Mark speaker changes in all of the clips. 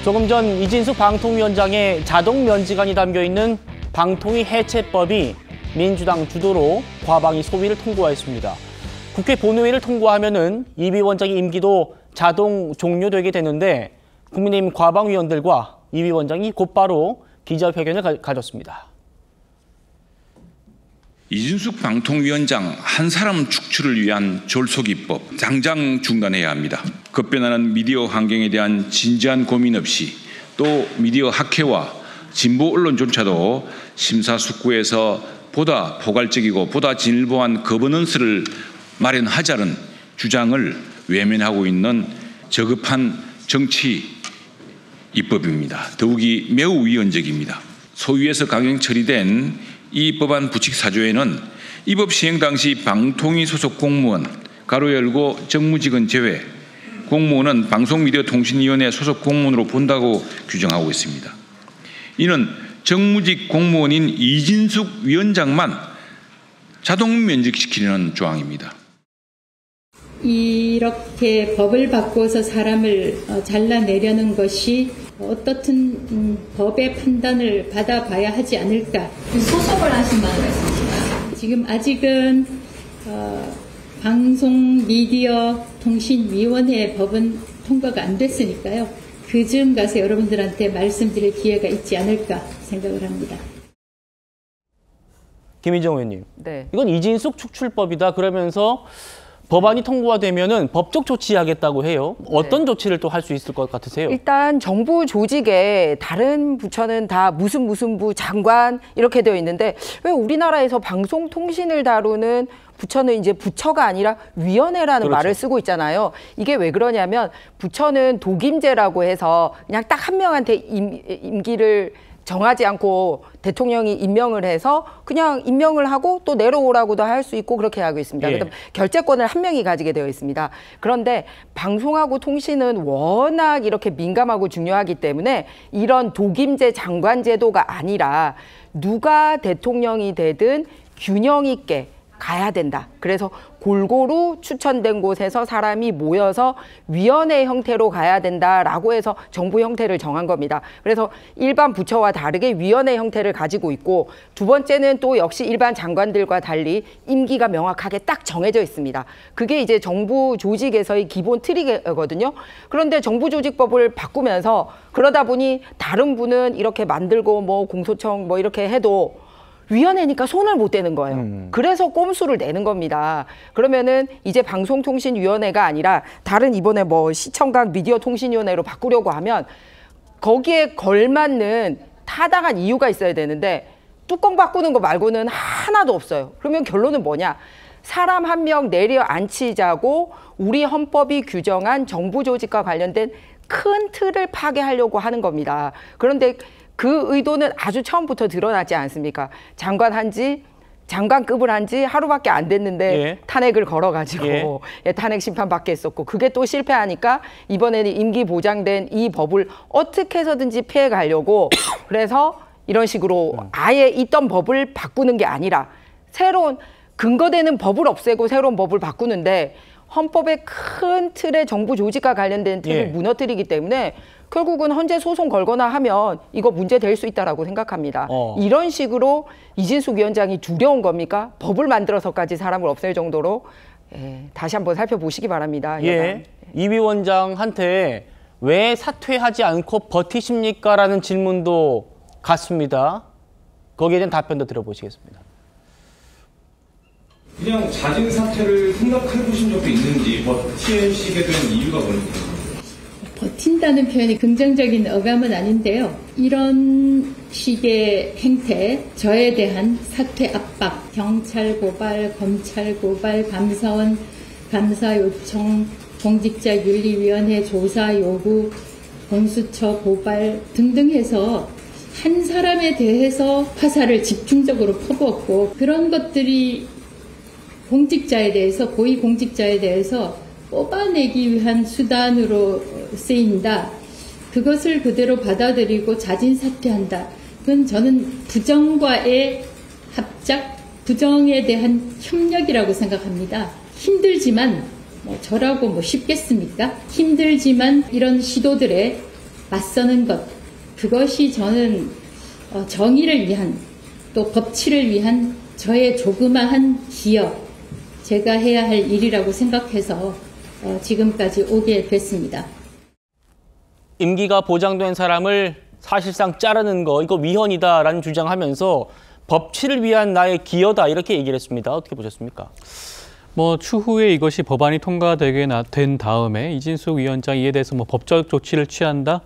Speaker 1: 조금 전 이진숙 방통위원장의 자동 면직안이 담겨있는 방통위 해체법이 민주당 주도로 과방위 소위를 통과했습니다. 국회 본회의를 통과하면은 이비 원장의 임기도 자동 종료되게 되는데 국민의힘 과방위원들과 이비 원장이 곧바로 기자회견을 가졌습니다.
Speaker 2: 이진숙 방통위원장 한 사람 축출을 위한 졸속이법 당장 중단해야 합니다. 급변하는 미디어 환경에 대한 진지한 고민 없이 또 미디어 학회와 진보 언론조차도 심사숙고해서 보다 포괄적이고 보다 진일보한 거버넌스를 마련하자는 주장을 외면하고 있는 저급한 정치 입법입니다. 더욱이 매우 위헌적입니다. 소위에서 강행 처리된 이 법안 부칙 사조에는 이 법 시행 당시 방통위 소속 공무원 가로 열고 정무직은 제외 공무원은 방송미디어통신위원회 소속 공무원으로 본다고 규정하고 있습니다. 이는 정무직 공무원인 이진숙 위원장만 자동 면직시키려는 조항입니다.
Speaker 3: 이렇게 법을 바꿔서 사람을 잘라내려는 것이 어떻든 법의 판단을 받아봐야 하지 않을까.
Speaker 4: 소속을 하신다는 말씀이신가요?
Speaker 3: 지금 아직은 방송미디어통신위원회 법은 통과가 안 됐으니까요. 그쯤 가서 여러분들한테 말씀드릴 기회가 있지 않을까 생각을 합니다.
Speaker 1: 김희정 의원님,
Speaker 5: 네.
Speaker 1: 이건 이진숙 축출법이다 그러면서 법안이 통과가 되면은 법적 조치하겠다고 해요. 어떤 조치를 또 할 수 있을 것 같으세요?
Speaker 5: 일단 정부 조직에 다른 부처는 다 무슨 부 장관 이렇게 되어 있는데 왜 우리나라에서 방송통신을 다루는 부처는 이제 부처가 아니라 위원회라는
Speaker 1: 그렇죠.
Speaker 5: 말을 쓰고 있잖아요. 이게 왜 그러냐면 부처는 독임제라고 해서 그냥 딱 한 명한테 임기를 정하지 않고 대통령이 임명을 해서 그냥 임명을 하고 또 내려오라고도 할 수 있고 그렇게 하고 있습니다.
Speaker 1: 예.
Speaker 5: 그다음 결재권을 한 명이 가지게 되어 있습니다. 그런데 방송하고 통신은 워낙 이렇게 민감하고 중요하기 때문에 이런 독임제 장관 제도가 아니라 누가 대통령이 되든 균형 있게 가야 된다. 그래서 골고루 추천된 곳에서 사람이 모여서 위원회 형태로 가야 된다라고 해서 정부 형태를 정한 겁니다. 그래서 일반 부처와 다르게 위원회 형태를 가지고 있고 두 번째는 또 역시 일반 장관들과 달리 임기가 명확하게 딱 정해져 있습니다. 그게 이제 정부 조직에서의 기본 틀이거든요. 그런데 정부 조직법을 바꾸면서 그러다 보니 다른 분은 이렇게 만들고 뭐 공소청 뭐 이렇게 해도 위원회니까 손을 못 대는 거예요. 그래서 꼼수를 내는 겁니다. 그러면은 이제 방송통신위원회가 아니라 다른 이번에 뭐 시청각 미디어통신위원회로 바꾸려고 하면 거기에 걸맞는 타당한 이유가 있어야 되는데 뚜껑 바꾸는 거 말고는 하나도 없어요. 그러면 결론은 뭐냐? 사람 한 명 내려앉히자고 우리 헌법이 규정한 정부 조직과 관련된 큰 틀을 파괴하려고 하는 겁니다. 그런데 그 의도는 아주 처음부터 드러나지 않습니까? 장관급을 한 지 하루밖에 안 됐는데
Speaker 1: 예.
Speaker 5: 탄핵을 걸어가지고
Speaker 1: 예.
Speaker 5: 탄핵 심판 받게 했었고 그게 또 실패하니까 이번에는 임기 보장된 이 법을 어떻게 해서든지 피해 가려고 그래서 이런 식으로 아예 있던 법을 바꾸는 게 아니라 새로운 근거되는 법을 없애고 새로운 법을 바꾸는데 헌법의 큰 틀의 정부 조직과 관련된 틀을
Speaker 1: 예.
Speaker 5: 무너뜨리기 때문에 결국은 헌재 소송 걸거나 하면 이거 문제 될 수 있다라고 생각합니다. 이런 식으로 이진숙 위원장이 두려운 겁니까? 법을 만들어서까지 사람을 없앨 정도로 다시 한번 살펴보시기 바랍니다.
Speaker 1: 예. 이비 원장한테 왜 사퇴하지 않고 버티십니까? 라는 질문도 갔습니다. 거기에 대한 답변도 들어보시겠습니다.
Speaker 6: 그냥 자진 사퇴를 생각해 보신 적도 있는지 버티시게 된 이유가 뭔지.
Speaker 3: 버틴다는 표현이 긍정적인 어감은 아닌데요. 이런 식의 행태, 저에 대한 사퇴 압박, 경찰 고발, 검찰 고발, 감사원 감사 요청, 공직자윤리위원회 조사 요구, 공수처 고발 등등 해서 한 사람에 대해서 화살을 집중적으로 퍼부었고 그런 것들이 공직자에 대해서, 고위공직자에 대해서 뽑아내기 위한 수단으로 쓰인다. 그것을 그대로 받아들이고 자진 사퇴한다. 그건 저는 부정과의 합작, 부정에 대한 협력이라고 생각합니다. 힘들지만 저라고 쉽겠습니까? 힘들지만 이런 시도들에 맞서는 것, 그것이 저는 정의를 위한 또 법치를 위한 저의 조그마한 기여, 제가 해야 할 일이라고 생각해서 지금까지 오게 됐습니다.
Speaker 1: 임기가 보장된 사람을 사실상 자르는 거 이거 위헌이다라는 주장하면서 법치를 위한 나의 기여다 이렇게 얘기를 했습니다. 어떻게 보셨습니까?
Speaker 7: 추후에 이것이 법안이 통과되게 된 다음에 이진숙 위원장 이에 대해서 법적 조치를 취한다?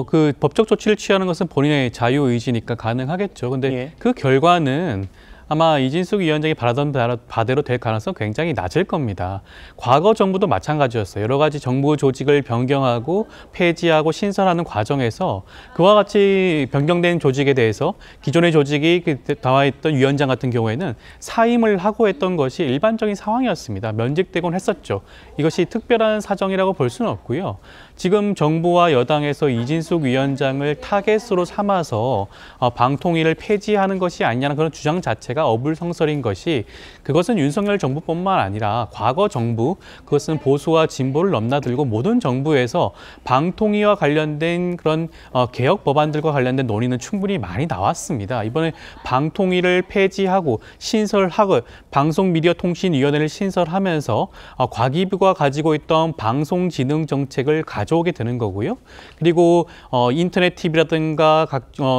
Speaker 7: 그 법적 조치를 취하는 것은 본인의 자유 의지니까 가능하겠죠. 근데
Speaker 1: 예.
Speaker 7: 그 결과는 아마 이진숙 위원장이 바라던 바대로 될 가능성 굉장히 낮을 겁니다. 과거 정부도 마찬가지였어요. 여러 가지 정부 조직을 변경하고 폐지하고 신설하는 과정에서 그와 같이 변경된 조직에 대해서 기존의 조직이 나와 있던 위원장 같은 경우에는 사임을 하고 했던 것이 일반적인 상황이었습니다. 면직되곤 했었죠. 이것이 특별한 사정이라고 볼 수는 없고요. 지금 정부와 여당에서 이진숙 위원장을 타겟으로 삼아서 방통위를 폐지하는 것이 아니냐는 그런 주장 자체가 어불성설인 것이 그것은 윤석열 정부뿐만 아니라 과거 정부, 그것은 보수와 진보를 넘나들고 모든 정부에서 방통위와 관련된 그런 개혁 법안들과 관련된 논의는 충분히 많이 나왔습니다. 이번에 방통위를 폐지하고 신설하고 방송미디어통신위원회를 신설하면서 과기부가 가지고 있던 방송진흥 정책을 가져오게 되는 거고요. 그리고 인터넷 TV라든가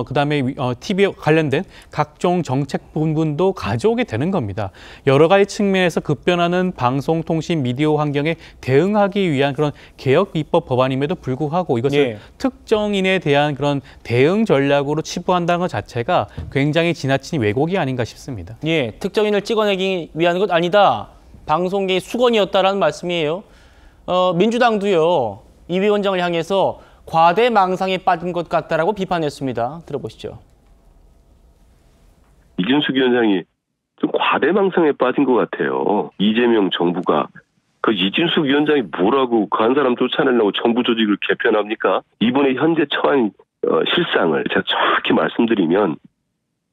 Speaker 7: 그다음에 TV에 관련된 각종 정책 부분도 가져오게 되는 겁니다. 여러 가지 측면에서 급변하는 방송통신 미디어 환경에 대응하기 위한 그런 개혁 입법 법안임에도 불구하고 이것을
Speaker 1: 예.
Speaker 7: 특정인에 대한 그런 대응 전략으로 치부한다는 것 자체가 굉장히 지나친 왜곡이 아닌가 싶습니다.
Speaker 1: 예, 특정인을 찍어내기 위한 것 아니다. 방송계의 수건이었다라는 말씀이에요. 민주당도요. 이 위원장을 향해서 과대망상에 빠진 것 같다라고 비판했습니다. 들어보시죠.
Speaker 8: 이진숙 위원장이 좀 과대망상에 빠진 것 같아요. 이재명 정부가 그 이진숙 위원장이 뭐라고 그 한 사람 쫓아내려고 정부 조직을 개편합니까? 이번에 현재 처한 실상을 제가 정확히 말씀드리면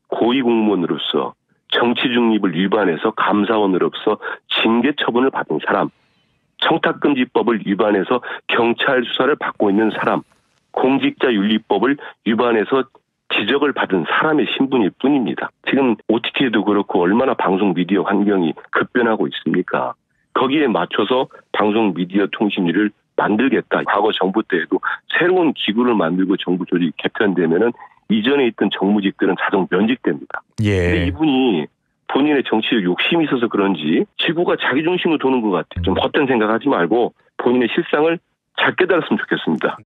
Speaker 8: 고위공무원으로서 정치 중립을 위반해서 감사원으로서 징계 처분을 받은 사람, 청탁금지법을 위반해서 경찰 수사를 받고 있는 사람, 공직자윤리법을 위반해서 지적을 받은 사람의 신분일 뿐입니다. 지금 OTT에도 그렇고 얼마나 방송 미디어 환경이 급변하고 있습니까? 거기에 맞춰서 방송 미디어 통신위를 만들겠다. 과거 정부 때에도 새로운 기구를 만들고 정부 조직이 개편되면은 이전에 있던 정무직들은 자동 면직됩니다.
Speaker 9: 예.
Speaker 8: 근데 이분이 본인의 정치적 욕심이 있어서 그런지 지구가 자기 중심으로 도는 것 같아요. 좀 헛된 생각하지 말고 본인의 실상을 잘 깨달았으면 좋겠습니다.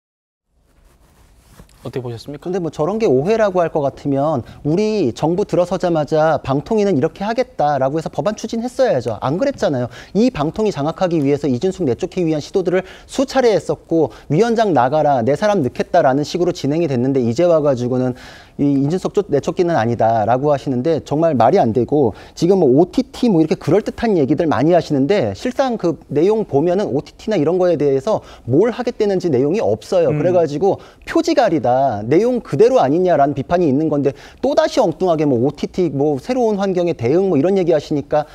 Speaker 1: 어떻게 보셨습니까?
Speaker 9: 근데 저런 게 오해라고 할 것 같으면 우리 정부 들어서자마자 방통위는 이렇게 하겠다라고 해서 법안 추진했어야죠. 안 그랬잖아요. 이 방통위 장악하기 위해서 이준숙 내쫓기 위한 시도들을 수차례 했었고 위원장 나가라, 내 사람 넣겠다라는 식으로 진행이 됐는데 이제 와가지고는 이 이준석 내쫓기는 아니다라고 하시는데 정말 말이 안 되고 지금 OTT 이렇게 그럴듯한 얘기들 많이 하시는데 실상 그 내용 보면은 OTT나 이런 거에 대해서 뭘 하겠다는지 내용이 없어요. 그래가지고 표지갈이다. 내용 그대로 아니냐라는 비판이 있는 건데 또다시 엉뚱하게 OTT 새로운 환경에 대응 이런 얘기 하시니까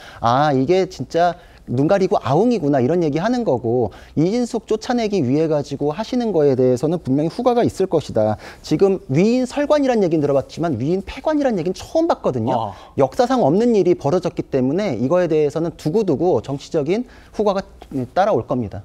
Speaker 9: 이게 진짜 눈 가리고 아웅이구나 이런 얘기 하는 거고 이진숙 쫓아내기 위해 가지고 하시는 거에 대해서는 분명히 후과가 있을 것이다. 지금 위인 설관이라는 얘기는 들어봤지만 위인 폐관이라는 얘기는 처음 봤거든요. 역사상 없는 일이 벌어졌기 때문에 이거에 대해서는 두고두고 정치적인 후과가 따라올 겁니다.